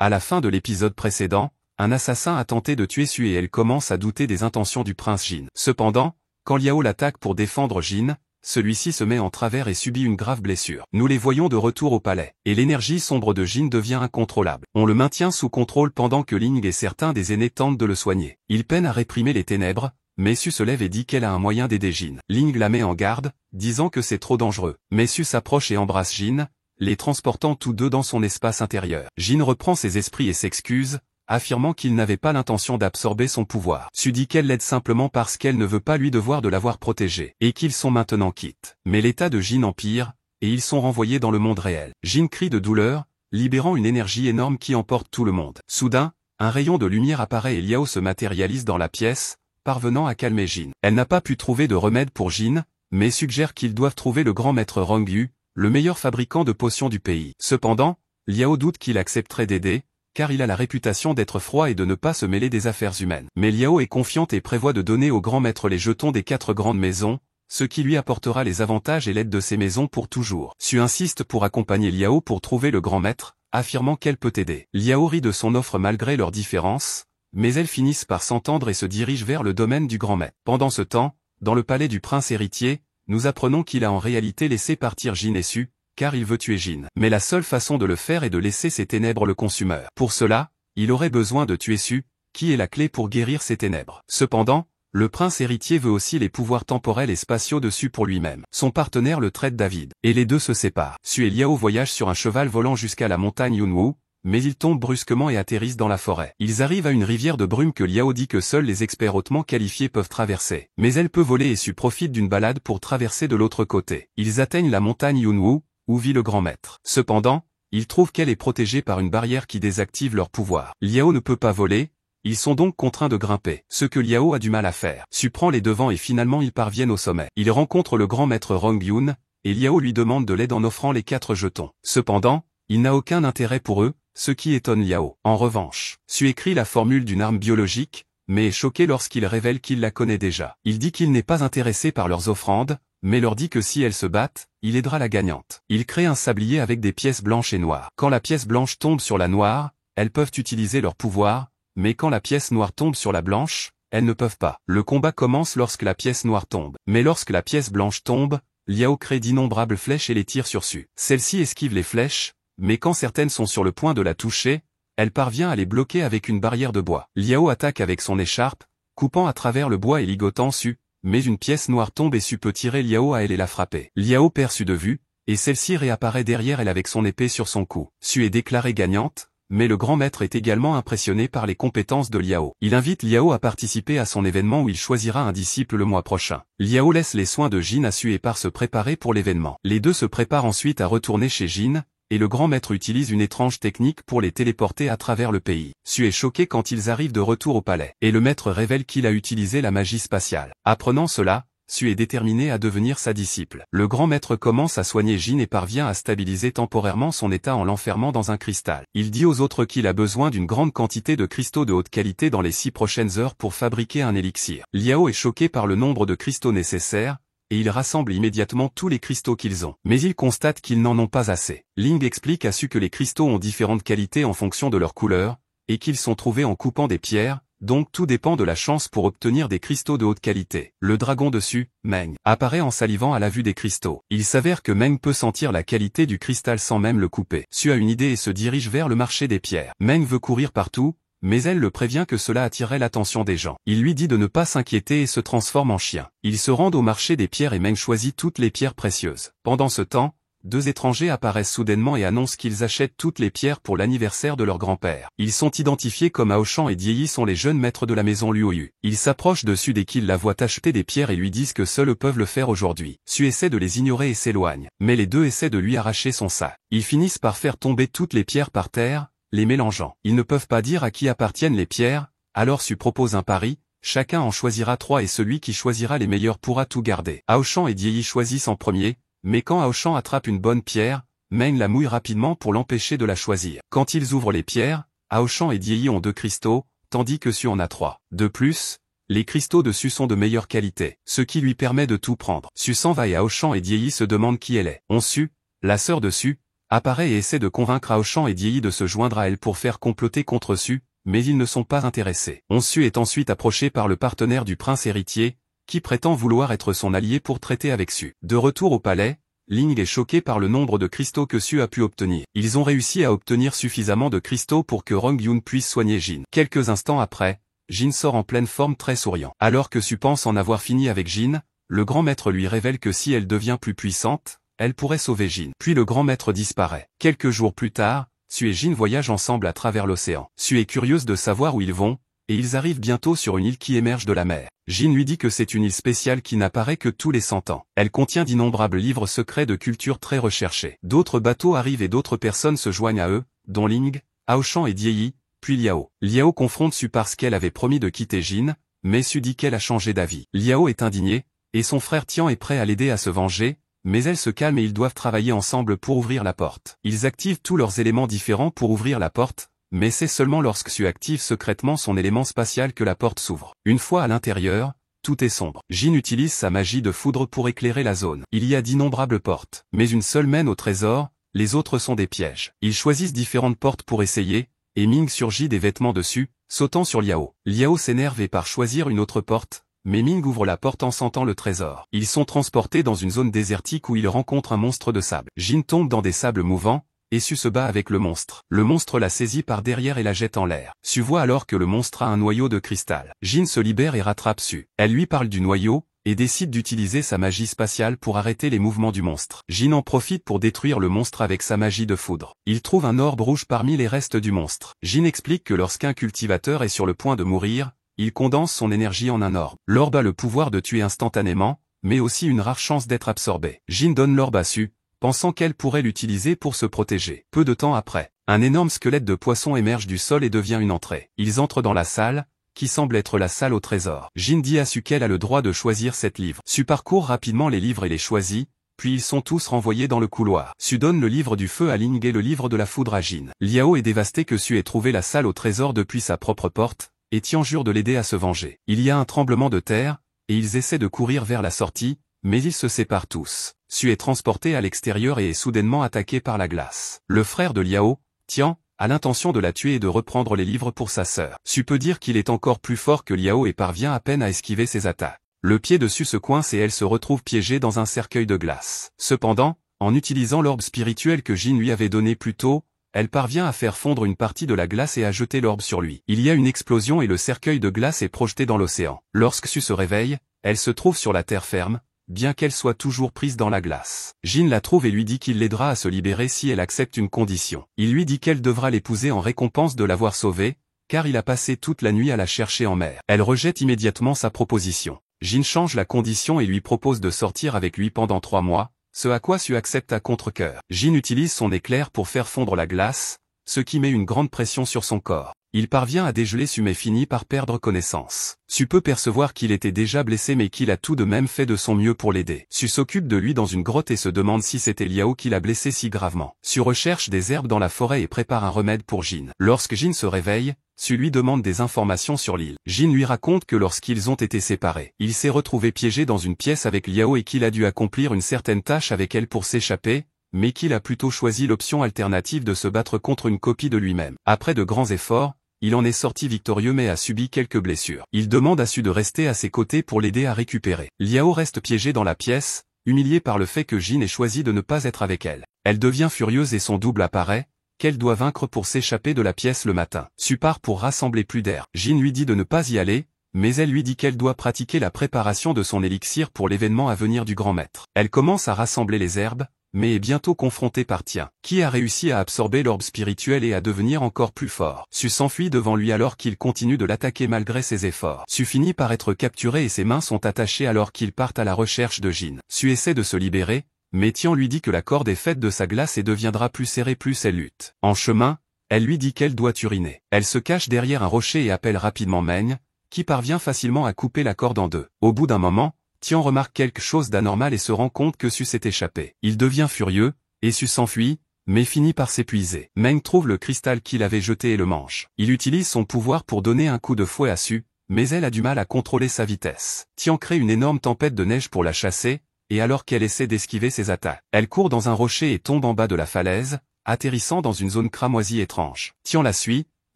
À la fin de l'épisode précédent, un assassin a tenté de tuer Su et elle commence à douter des intentions du prince Jin. Cependant, quand Liao l'attaque pour défendre Jin, celui-ci se met en travers et subit une grave blessure. Nous les voyons de retour au palais, et l'énergie sombre de Jin devient incontrôlable. On le maintient sous contrôle pendant que Ling et certains des aînés tentent de le soigner. Il peine à réprimer les ténèbres, mais Su se lève et dit qu'elle a un moyen d'aider Jin. Ling la met en garde, disant que c'est trop dangereux. Mais Su s'approche et embrasse Jin, les transportant tous deux dans son espace intérieur. Jin reprend ses esprits et s'excuse, affirmant qu'il n'avait pas l'intention d'absorber son pouvoir. Su dit qu'elle l'aide simplement parce qu'elle ne veut pas lui devoir de l'avoir protégé, et qu'ils sont maintenant quittes. Mais l'état de Jin empire, et ils sont renvoyés dans le monde réel. Jin crie de douleur, libérant une énergie énorme qui emporte tout le monde. Soudain, un rayon de lumière apparaît et Liao se matérialise dans la pièce, parvenant à calmer Jin. Elle n'a pas pu trouver de remède pour Jin, mais suggère qu'ils doivent trouver le grand maître Rongyu, le meilleur fabricant de potions du pays. Cependant, Liao doute qu'il accepterait d'aider, car il a la réputation d'être froid et de ne pas se mêler des affaires humaines. Mais Liao est confiante et prévoit de donner au grand maître les jetons des 4 grandes maisons, ce qui lui apportera les avantages et l'aide de ces maisons pour toujours. Su insiste pour accompagner Liao pour trouver le grand maître, affirmant qu'elle peut aider. Liao rit de son offre malgré leurs différences, mais elles finissent par s'entendre et se dirigent vers le domaine du grand maître. Pendant ce temps, dans le palais du prince héritier, nous apprenons qu'il a en réalité laissé partir Jin et Su, car il veut tuer Jin. Mais la seule façon de le faire est de laisser ses ténèbres le consumeur. Pour cela, il aurait besoin de tuer Su, qui est la clé pour guérir ses ténèbres. Cependant, le prince héritier veut aussi les pouvoirs temporels et spatiaux de Su pour lui-même. Son partenaire le traite David, et les deux se séparent. Su et Liao voyagent sur un cheval volant jusqu'à la montagne Yunwu, mais ils tombent brusquement et atterrissent dans la forêt. Ils arrivent à une rivière de brume que Liao dit que seuls les experts hautement qualifiés peuvent traverser. Mais elle peut voler et Su profite d'une balade pour traverser de l'autre côté. Ils atteignent la montagne Yunwu, où vit le grand maître. Cependant, ils trouvent qu'elle est protégée par une barrière qui désactive leur pouvoir. Liao ne peut pas voler, ils sont donc contraints de grimper, ce que Liao a du mal à faire. Su prend les devants et finalement ils parviennent au sommet. Ils rencontrent le grand maître Rongyun, et Liao lui demande de l'aide en offrant les 4 jetons. Cependant, il n'a aucun intérêt pour eux, ce qui étonne Liao. En revanche, Su écrit la formule d'une arme biologique, mais est choqué lorsqu'il révèle qu'il la connaît déjà. Il dit qu'il n'est pas intéressé par leurs offrandes, mais leur dit que si elles se battent, il aidera la gagnante. Il crée un sablier avec des pièces blanches et noires. Quand la pièce blanche tombe sur la noire, elles peuvent utiliser leur pouvoir, mais quand la pièce noire tombe sur la blanche, elles ne peuvent pas. Le combat commence lorsque la pièce noire tombe. Mais lorsque la pièce blanche tombe, Liao crée d'innombrables flèches et les tire sur Su. Celle-ci esquive les flèches, mais quand certaines sont sur le point de la toucher, elle parvient à les bloquer avec une barrière de bois. Liao attaque avec son écharpe, coupant à travers le bois et ligotant Su, mais une pièce noire tombe et Su peut tirer Liao à elle et la frapper. Liao perd Su de vue, et celle-ci réapparaît derrière elle avec son épée sur son cou. Su est déclarée gagnante, mais le grand maître est également impressionné par les compétences de Liao. Il invite Liao à participer à son événement où il choisira un disciple le mois prochain. Liao laisse les soins de Jin à Su et part se préparer pour l'événement. Les deux se préparent ensuite à retourner chez Jin, et le grand maître utilise une étrange technique pour les téléporter à travers le pays. Su est choqué quand ils arrivent de retour au palais, et le maître révèle qu'il a utilisé la magie spatiale. Apprenant cela, Su est déterminé à devenir sa disciple. Le grand maître commence à soigner Jin et parvient à stabiliser temporairement son état en l'enfermant dans un cristal. Il dit aux autres qu'il a besoin d'une grande quantité de cristaux de haute qualité dans les 6 prochaines heures pour fabriquer un élixir. Liao est choqué par le nombre de cristaux nécessaires, et il rassemble immédiatement tous les cristaux qu'ils ont. Mais il constate qu'ils n'en ont pas assez. Ling explique à Su que les cristaux ont différentes qualités en fonction de leur couleur, et qu'ils sont trouvés en coupant des pierres, donc tout dépend de la chance pour obtenir des cristaux de haute qualité. Le dragon de Su, Meng, apparaît en salivant à la vue des cristaux. Il s'avère que Meng peut sentir la qualité du cristal sans même le couper. Su a une idée et se dirige vers le marché des pierres. Meng veut courir partout, mais elle le prévient que cela attirerait l'attention des gens. Il lui dit de ne pas s'inquiéter et se transforme en chien. Ils se rendent au marché des pierres et Meng choisit toutes les pierres précieuses. Pendant ce temps, 2 étrangers apparaissent soudainement et annoncent qu'ils achètent toutes les pierres pour l'anniversaire de leur grand-père. Ils sont identifiés comme Aoshan et Dieyi sont les jeunes maîtres de la maison Luoyu. Ils s'approchent de Su dès qu'ils la voient acheter des pierres et lui disent que seuls eux peuvent le faire aujourd'hui. Su essaie de les ignorer et s'éloigne, mais les deux essaient de lui arracher son sac. Ils finissent par faire tomber toutes les pierres par terre, les mélangeant. Ils ne peuvent pas dire à qui appartiennent les pierres, alors Su propose un pari, chacun en choisira 3 et celui qui choisira les meilleurs pourra tout garder. Aoshan et Dieyi choisissent en premier, mais quand Aoshan attrape une bonne pierre, Meng la mouille rapidement pour l'empêcher de la choisir. Quand ils ouvrent les pierres, Aoshan et Dieyi ont 2 cristaux, tandis que Su en a 3. De plus, les cristaux de Su sont de meilleure qualité, ce qui lui permet de tout prendre. Su s'en va et Aoshan et Dieyi se demandent qui elle est. On Su, la sœur de Su, apparaît et essaie de convaincre Aoshan et Dieyi de se joindre à elle pour faire comploter contre Su, mais ils ne sont pas intéressés. Su est ensuite approché par le partenaire du prince héritier, qui prétend vouloir être son allié pour traiter avec Su. De retour au palais, Ling est choqué par le nombre de cristaux que Su a pu obtenir. Ils ont réussi à obtenir suffisamment de cristaux pour que Rong Yun puisse soigner Jin. Quelques instants après, Jin sort en pleine forme très souriant. Alors que Su pense en avoir fini avec Jin, le grand maître lui révèle que si elle devient plus puissante, elle pourrait sauver Jin. Puis le grand maître disparaît. Quelques jours plus tard, Su et Jin voyagent ensemble à travers l'océan. Su est curieuse de savoir où ils vont, et ils arrivent bientôt sur une île qui émerge de la mer. Jin lui dit que c'est une île spéciale qui n'apparaît que tous les 100 ans. Elle contient d'innombrables livres secrets de culture très recherchés. D'autres bateaux arrivent et d'autres personnes se joignent à eux, dont Ling, Aoshan et Dieyi, puis Liao. Liao confronte Su parce qu'elle avait promis de quitter Jin, mais Su dit qu'elle a changé d'avis. Liao est indigné, et son frère Tian est prêt à l'aider à se venger, mais elle se calme et ils doivent travailler ensemble pour ouvrir la porte. Ils activent tous leurs éléments différents pour ouvrir la porte, mais c'est seulement lorsque Su active secrètement son élément spatial que la porte s'ouvre. Une fois à l'intérieur, tout est sombre. Jin utilise sa magie de foudre pour éclairer la zone. Il y a d'innombrables portes, mais une seule mène au trésor, les autres sont des pièges. Ils choisissent différentes portes pour essayer, et Ming surgit des vêtements dessus, sautant sur Liao. Liao s'énerve et part choisir une autre porte, mais Ming ouvre la porte en sentant le trésor. Ils sont transportés dans une zone désertique où ils rencontrent un monstre de sable. Jin tombe dans des sables mouvants, et Su se bat avec le monstre. Le monstre la saisit par derrière et la jette en l'air. Su voit alors que le monstre a un noyau de cristal. Jin se libère et rattrape Su. Elle lui parle du noyau, et décide d'utiliser sa magie spatiale pour arrêter les mouvements du monstre. Jin en profite pour détruire le monstre avec sa magie de foudre. Il trouve un orbe rouge parmi les restes du monstre. Jin explique que lorsqu'un cultivateur est sur le point de mourir, il condense son énergie en un orbe. L'orbe a le pouvoir de tuer instantanément, mais aussi une rare chance d'être absorbé. Jin donne l'orbe à Su, pensant qu'elle pourrait l'utiliser pour se protéger. Peu de temps après, un énorme squelette de poisson émerge du sol et devient une entrée. Ils entrent dans la salle, qui semble être la salle au trésor. Jin dit à Su qu'elle a le droit de choisir 7 livres. Su parcourt rapidement les livres et les choisit, puis ils sont tous renvoyés dans le couloir. Su donne le livre du feu à Ling et le livre de la foudre à Jin. Liao est dévasté que Su ait trouvé la salle au trésor depuis sa propre porte, et Tian jure de l'aider à se venger. Il y a un tremblement de terre, et ils essaient de courir vers la sortie, mais ils se séparent tous. Su est transporté à l'extérieur et est soudainement attaqué par la glace. Le frère de Liao, Tian, a l'intention de la tuer et de reprendre les livres pour sa sœur. Su peut dire qu'il est encore plus fort que Liao et parvient à peine à esquiver ses attaques. Le pied de Su se coince et elle se retrouve piégée dans un cercueil de glace. Cependant, en utilisant l'orbe spirituel que Jin lui avait donné plus tôt, elle parvient à faire fondre une partie de la glace et à jeter l'orbe sur lui. Il y a une explosion et le cercueil de glace est projeté dans l'océan. Lorsque Su se réveille, elle se trouve sur la terre ferme, bien qu'elle soit toujours prise dans la glace. Jin la trouve et lui dit qu'il l'aidera à se libérer si elle accepte une condition. Il lui dit qu'elle devra l'épouser en récompense de l'avoir sauvée, car il a passé toute la nuit à la chercher en mer. Elle rejette immédiatement sa proposition. Jin change la condition et lui propose de sortir avec lui pendant 3 mois, ce à quoi Su accepte à contre-cœur. Jin utilise son éclair pour faire fondre la glace, ce qui met une grande pression sur son corps. Il parvient à dégeler Su mais finit par perdre connaissance. Su peut percevoir qu'il était déjà blessé mais qu'il a tout de même fait de son mieux pour l'aider. Su s'occupe de lui dans une grotte et se demande si c'était Liao qui l'a blessé si gravement. Su recherche des herbes dans la forêt et prépare un remède pour Jin. Lorsque Jin se réveille, Su lui demande des informations sur l'île. Jin lui raconte que lorsqu'ils ont été séparés, il s'est retrouvé piégé dans une pièce avec Liao et qu'il a dû accomplir une certaine tâche avec elle pour s'échapper, mais qu'il a plutôt choisi l'option alternative de se battre contre une copie de lui-même. Après de grands efforts, il en est sorti victorieux mais a subi quelques blessures. Il demande à Su de rester à ses côtés pour l'aider à récupérer. Liao reste piégé dans la pièce, humiliée par le fait que Jin ait choisi de ne pas être avec elle. Elle devient furieuse et son double apparaît, qu'elle doit vaincre pour s'échapper de la pièce le matin. Su part pour rassembler plus d'air. Jin lui dit de ne pas y aller, mais elle lui dit qu'elle doit pratiquer la préparation de son élixir pour l'événement à venir du grand maître. Elle commence à rassembler les herbes, mais est bientôt confrontée par Tian, qui a réussi à absorber l'orbe spirituel et à devenir encore plus fort. Su s'enfuit devant lui alors qu'il continue de l'attaquer malgré ses efforts. Su finit par être capturé et ses mains sont attachées alors qu'ils partent à la recherche de Jin. Su essaie de se libérer, mais Tian lui dit que la corde est faite de sa glace et deviendra plus serrée plus elle lutte. En chemin, elle lui dit qu'elle doit uriner. Elle se cache derrière un rocher et appelle rapidement Meng, qui parvient facilement à couper la corde en deux. Au bout d'un moment, Tian remarque quelque chose d'anormal et se rend compte que Su s'est échappé. Il devient furieux, et Su s'enfuit, mais finit par s'épuiser. Meng trouve le cristal qu'il avait jeté et le mange. Il utilise son pouvoir pour donner un coup de fouet à Su, mais elle a du mal à contrôler sa vitesse. Tian crée une énorme tempête de neige pour la chasser, et alors qu'elle essaie d'esquiver ses attaques. Elle court dans un rocher et tombe en bas de la falaise, atterrissant dans une zone cramoisie étrange. Tian la suit,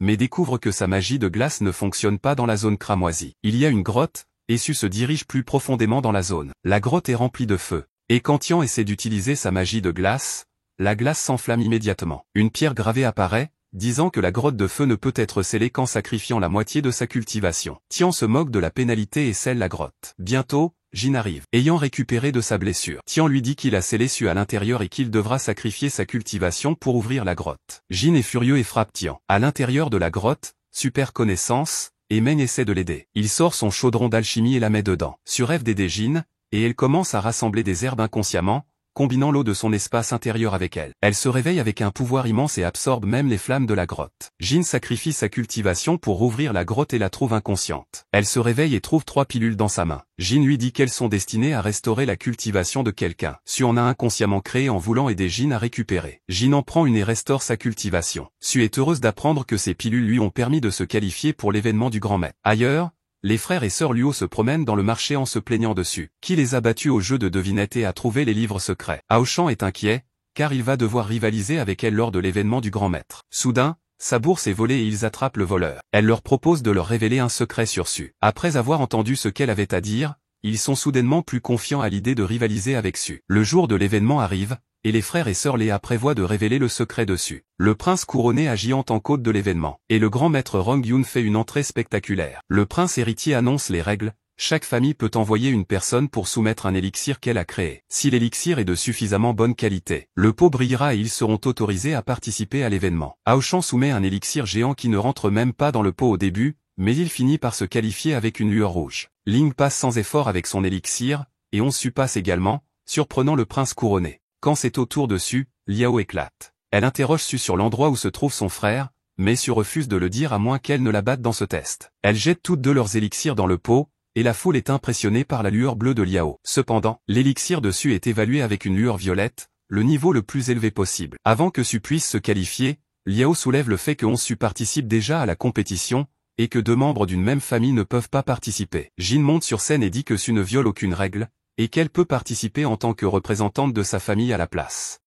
mais découvre que sa magie de glace ne fonctionne pas dans la zone cramoisie. Il y a une grotte, et Su se dirige plus profondément dans la zone. La grotte est remplie de feu, et quand Tian essaie d'utiliser sa magie de glace, la glace s'enflamme immédiatement. Une pierre gravée apparaît, disant que la grotte de feu ne peut être scellée qu'en sacrifiant la moitié de sa cultivation. Tian se moque de la pénalité et scelle la grotte. Bientôt, Jin arrive. Ayant récupéré de sa blessure, Tian lui dit qu'il a scellé Su à l'intérieur et qu'il devra sacrifier sa cultivation pour ouvrir la grotte. Jin est furieux et frappe Tian. À l'intérieur de la grotte, Su perd connaissance, et Meng essaie de l'aider. Il sort son chaudron d'alchimie et la met dedans. Su rêve d'aider Jin, et elle commence à rassembler des herbes inconsciemment, combinant l'eau de son espace intérieur avec elle. Elle se réveille avec un pouvoir immense et absorbe même les flammes de la grotte. Jin sacrifie sa cultivation pour rouvrir la grotte et la trouve inconsciente. Elle se réveille et trouve 3 pilules dans sa main. Jin lui dit qu'elles sont destinées à restaurer la cultivation de quelqu'un. Su en a inconsciemment créé en voulant aider Jin à récupérer. Jin en prend une et restaure sa cultivation. Su est heureuse d'apprendre que ces pilules lui ont permis de se qualifier pour l'événement du grand maître. Ailleurs, les frères et sœurs Luo se promènent dans le marché en se plaignant dessus. Qui les a battus au jeu de devinette et a trouvé les livres secrets. Aoshan est inquiet, car il va devoir rivaliser avec elle lors de l'événement du grand maître. Soudain, sa bourse est volée et ils attrapent le voleur. Elle leur propose de leur révéler un secret sur Su. Après avoir entendu ce qu'elle avait à dire, ils sont soudainement plus confiants à l'idée de rivaliser avec Su. Le jour de l'événement arrive, et les frères et sœurs Léa prévoient de révéler le secret dessus. Le prince couronné agit en tant qu'hôte de l'événement, et le grand maître Rong Yun fait une entrée spectaculaire. Le prince héritier annonce les règles, chaque famille peut envoyer une personne pour soumettre un élixir qu'elle a créé. Si l'élixir est de suffisamment bonne qualité, le pot brillera et ils seront autorisés à participer à l'événement. Aoshan soumet un élixir géant qui ne rentre même pas dans le pot au début, mais il finit par se qualifier avec une lueur rouge. Ling passe sans effort avec son élixir, et on Su passe également, surprenant le prince couronné. Quand c'est au tour de Su, Liao éclate. Elle interroge Su sur l'endroit où se trouve son frère, mais Su refuse de le dire à moins qu'elle ne la batte dans ce test. Elles jettent toutes deux leurs élixirs dans le pot, et la foule est impressionnée par la lueur bleue de Liao. Cependant, l'élixir de Su est évalué avec une lueur violette, le niveau le plus élevé possible. Avant que Su puisse se qualifier, Liao soulève le fait que Su participe déjà à la compétition, et que 2 membres d'une même famille ne peuvent pas participer. Jin monte sur scène et dit que Su ne viole aucune règle, et qu'elle peut participer en tant que représentante de sa famille à la place.